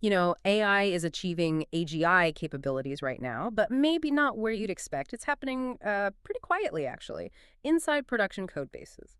AI is achieving AGI capabilities right now, but maybe not where you'd expect. It's happening pretty quietly, actually, inside production code bases.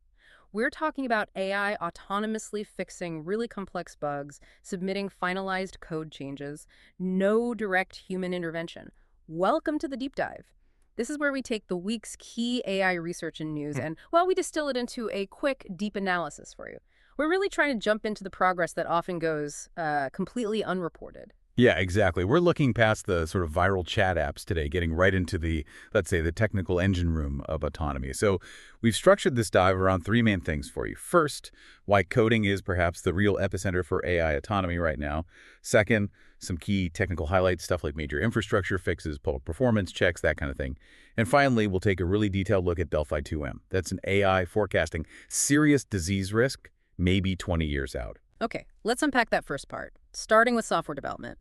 We're talking about AI autonomously fixing really complex bugs, submitting finalized code changes, no direct human intervention. Welcome to the deep dive. This is where we take the week's key AI research and news and, well, we distill it into a quick, deep analysis for you. We're really trying to jump into the progress that often goes completely unreported. Yeah, exactly. We're looking past the sort of viral chat apps today, getting right into the, let's say, the technical engine room of autonomy. So we've structured this dive around three main things for you. First, why coding is perhaps the real epicenter for AI autonomy right now. Second, some key technical highlights, stuff like major infrastructure fixes, public performance checks, that kind of thing. And finally, we'll take a really detailed look at Delphi-2M. That's an AI forecasting serious disease risk, maybe 20 years out. Okay, let's unpack that first part, starting with software development.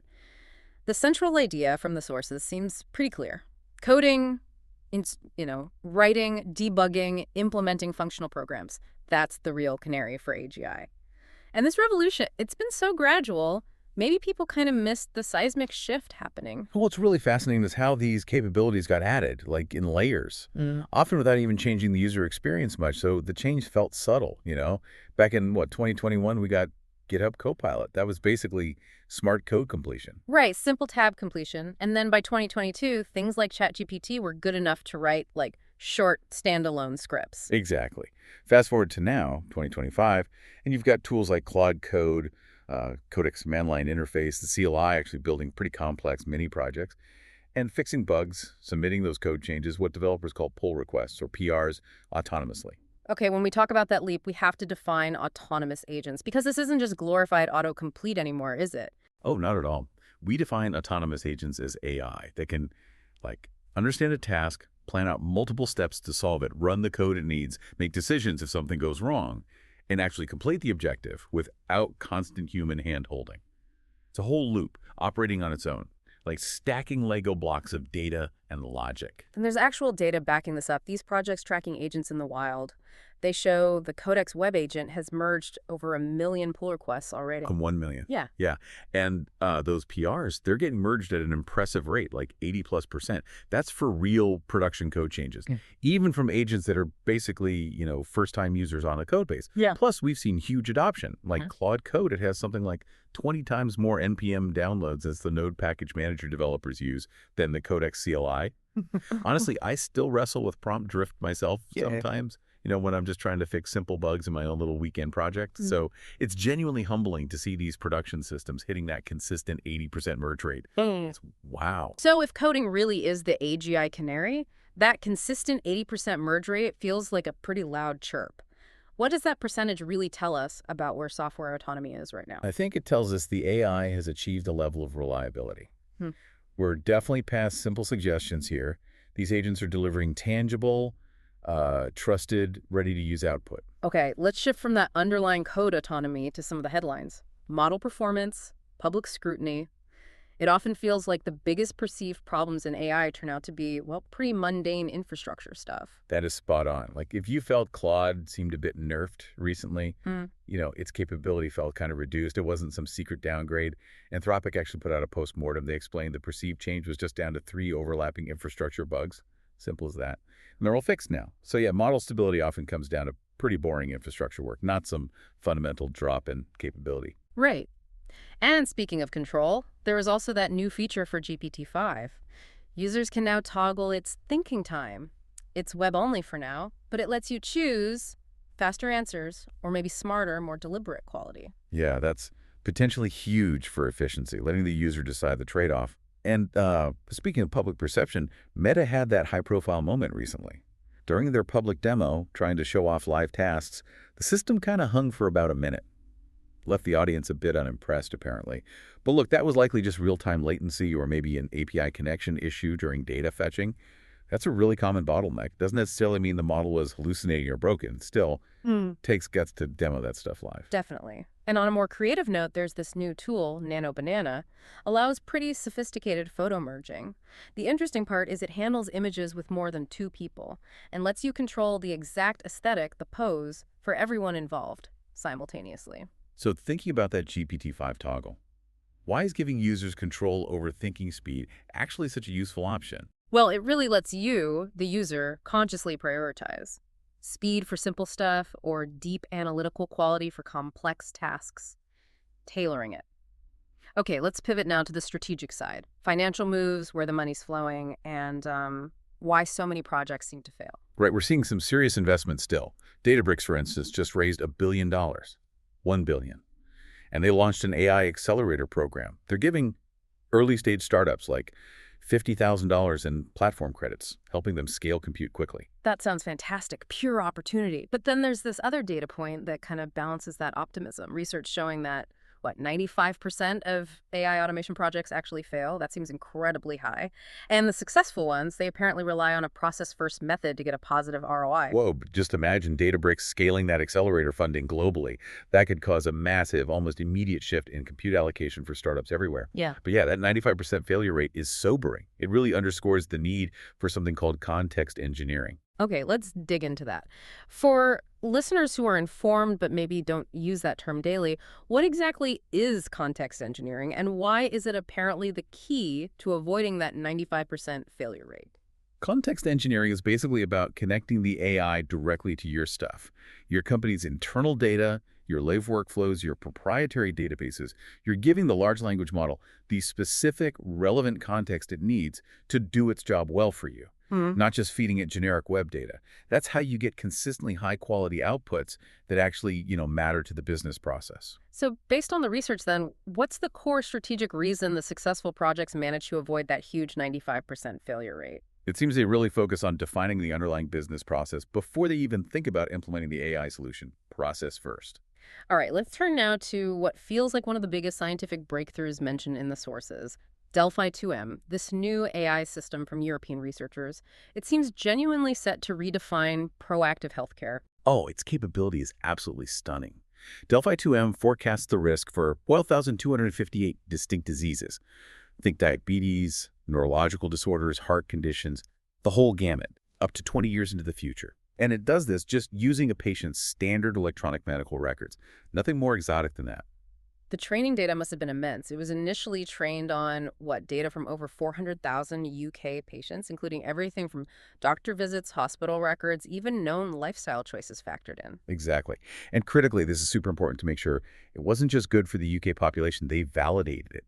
The central idea from the sources seems pretty clear. Coding, writing, debugging, implementing functional programs. That's the real canary for AGI. And this revolution, it's been so gradual, maybe people kind of missed the seismic shift happening. Well, what's really fascinating is how these capabilities got added, like in layers, often without even changing the user experience much. So the change felt subtle. Back in, 2021, we got GitHub Copilot. That was basically smart code completion. Right, simple tab completion. And then by 2022, things like ChatGPT were good enough to write, short standalone scripts. Exactly. Fast forward to now, 2025, and you've got tools like Claude Code, Codex Manline Interface, the CLI actually building pretty complex mini projects, and fixing bugs, submitting those code changes, what developers call pull requests or PRs autonomously. Okay, when we talk about that leap, we have to define autonomous agents, because this isn't just glorified autocomplete anymore, is it? Oh, not at all. We define autonomous agents as AI that can, understand a task, plan out multiple steps to solve it, run the code it needs, make decisions if something goes wrong, and actually complete the objective without constant human hand-holding. It's a whole loop operating on its own, like stacking Lego blocks of data and logic. And there's actual data backing this up. These projects tracking agents in the wild, they show the Codex web agent has merged over 1 million pull requests already. 1 million. Yeah. Yeah. And those PRs, they're getting merged at an impressive rate, like 80+%. That's for real production code changes, even from agents that are basically, first-time users on a code base. Yeah. Plus, we've seen huge adoption. Like Claude Code, it has something like 20 times more NPM downloads as the Node package manager developers use than the Codex CLI. Honestly, I still wrestle with prompt drift myself sometimes. When I'm just trying to fix simple bugs in my own little weekend project. So it's genuinely humbling to see these production systems hitting that consistent 80% merge rate. Wow. So if coding really is the AGI canary, that consistent 80% merge rate feels like a pretty loud chirp. What does that percentage really tell us about where software autonomy is right now? I think it tells us the AI has achieved a level of reliability. We're definitely past simple suggestions here. These agents are delivering tangible, trusted, ready-to-use output. Okay, let's shift from that underlying code autonomy to some of the headlines. Model performance, public scrutiny. It often feels like the biggest perceived problems in AI turn out to be, pretty mundane infrastructure stuff. That is spot on. If you felt Claude seemed a bit nerfed recently, its capability felt kind of reduced. It wasn't some secret downgrade. Anthropic actually put out a post-mortem. They explained the perceived change was just down to 3 overlapping infrastructure bugs. Simple as that. And they're all fixed now. So yeah, model stability often comes down to pretty boring infrastructure work, not some fundamental drop in capability. Right. And speaking of control, there is also that new feature for GPT-5. Users can now toggle its thinking time. It's web-only for now, but it lets you choose faster answers or maybe smarter, more deliberate quality. Yeah, that's potentially huge for efficiency, letting the user decide the trade-off. And speaking of public perception, Meta had that high-profile moment recently. During their public demo, trying to show off live tasks, the system kind of hung for about a minute. Left the audience a bit unimpressed, apparently. But look, that was likely just real-time latency or maybe an API connection issue during data fetching. That's a really common bottleneck. Doesn't necessarily mean the model was hallucinating or broken. Still, takes guts to demo that stuff live. Definitely. And on a more creative note, there's this new tool, Nano Banana, allows pretty sophisticated photo merging. The interesting part is it handles images with more than 2 people and lets you control the exact aesthetic, the pose, for everyone involved simultaneously. So thinking about that GPT-5 toggle, Why is giving users control over thinking speed actually such a useful option? Well, it really lets you, the user, consciously prioritize. Speed for simple stuff or deep analytical quality for complex tasks. Tailoring it. Okay, let's pivot now to the strategic side. Financial moves, where the money's flowing, and why so many projects seem to fail. Right, we're seeing some serious investment still. Databricks, for instance, just raised $1 billion. $1 billion. And they launched an AI accelerator program. They're giving early-stage startups like $50,000 in platform credits, helping them scale compute quickly. That sounds fantastic, pure opportunity. But then there's this other data point that kind of balances that optimism. Research showing that, 95% of AI automation projects actually fail. That seems incredibly high. And the successful ones, they apparently rely on a process-first method to get a positive ROI. Whoa, but just imagine Databricks scaling that accelerator funding globally. That could cause a massive, almost immediate shift in compute allocation for startups everywhere. Yeah. But yeah, that 95% failure rate is sobering. It really underscores the need for something called context engineering. Okay, let's dig into that. For listeners who are informed but maybe don't use that term daily, what exactly is context engineering and why is it apparently the key to avoiding that 95% failure rate? Context engineering is basically about connecting the AI directly to your stuff, your company's internal data, your live workflows, your proprietary databases. You're giving the large language model the specific, relevant context it needs to do its job well for you, not just feeding it generic web data. That's how you get consistently high-quality outputs that actually, matter to the business process. So based on the research then, what's the core strategic reason the successful projects manage to avoid that huge 95% failure rate? It seems they really focus on defining the underlying business process before they even think about implementing the AI solution, process first. All right, let's turn now to what feels like one of the biggest scientific breakthroughs mentioned in the sources. Delphi-2M, this new AI system from European researchers, it seems genuinely set to redefine proactive healthcare. Oh, its capability is absolutely stunning. Delphi-2M forecasts the risk for 12,258 distinct diseases. Think diabetes, neurological disorders, heart conditions, the whole gamut, up to 20 years into the future. And it does this just using a patient's standard electronic medical records. Nothing more exotic than that. The training data must have been immense. It was initially trained on, data from over 400,000 UK patients, including everything from doctor visits, hospital records, even known lifestyle choices factored in. Exactly. And critically, this is super important to make sure it wasn't just good for the UK population, they validated it.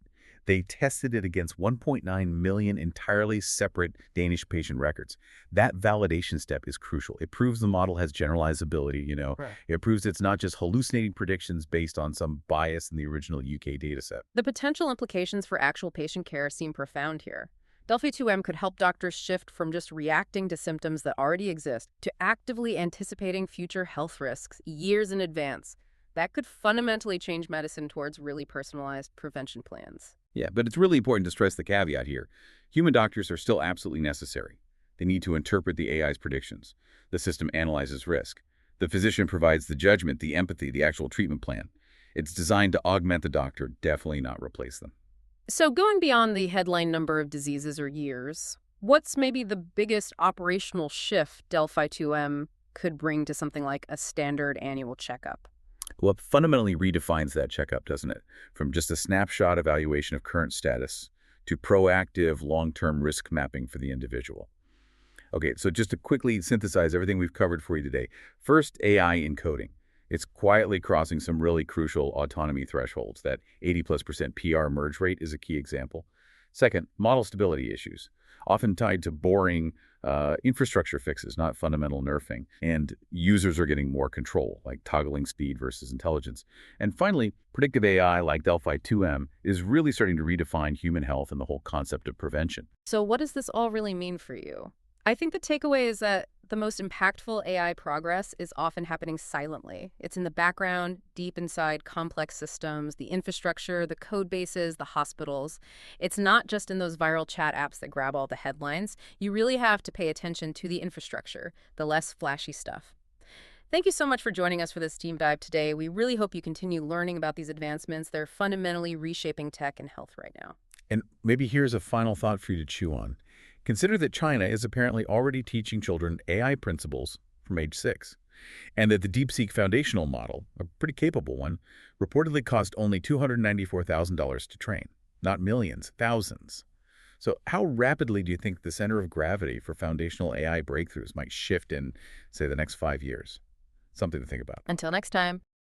They tested it against 1.9 million entirely separate Danish patient records. That validation step is crucial. It proves the model has generalizability. Right. It proves it's not just hallucinating predictions based on some bias in the original UK dataset. The potential implications for actual patient care seem profound here. Delphi-2M could help doctors shift from just reacting to symptoms that already exist to actively anticipating future health risks years in advance. That could fundamentally change medicine towards really personalized prevention plans. Yeah, but it's really important to stress the caveat here. Human doctors are still absolutely necessary. They need to interpret the AI's predictions. The system analyzes risk. The physician provides the judgment, the empathy, the actual treatment plan. It's designed to augment the doctor, definitely not replace them. So going beyond the headline number of diseases or years, what's maybe the biggest operational shift Delphi-2M could bring to something like a standard annual checkup? Well, it fundamentally redefines that checkup, doesn't it? From just a snapshot evaluation of current status to proactive long-term risk mapping for the individual. Okay, so just to quickly synthesize everything we've covered for you today. First, AI in coding. It's quietly crossing some really crucial autonomy thresholds. That 80+% PR merge rate is a key example. Second, model stability issues, often tied to boring infrastructure fixes, not fundamental nerfing. And users are getting more control, like toggling speed versus intelligence. And finally, predictive AI like Delphi-2M is really starting to redefine human health and the whole concept of prevention. So what does this all really mean for you? I think the takeaway is that the most impactful AI progress is often happening silently. It's in the background, deep inside complex systems, the infrastructure, the code bases, the hospitals. It's not just in those viral chat apps that grab all the headlines. You really have to pay attention to the infrastructure, the less flashy stuff. Thank you so much for joining us for this deep dive today. We really hope you continue learning about these advancements. They're fundamentally reshaping tech and health right now. And maybe here's a final thought for you to chew on. Consider that China is apparently already teaching children AI principles from age 6. And that the DeepSeek foundational model, a pretty capable one, reportedly cost only $294,000 to train. Not millions, thousands. So how rapidly do you think the center of gravity for foundational AI breakthroughs might shift in, say, the next 5 years? Something to think about. Until next time.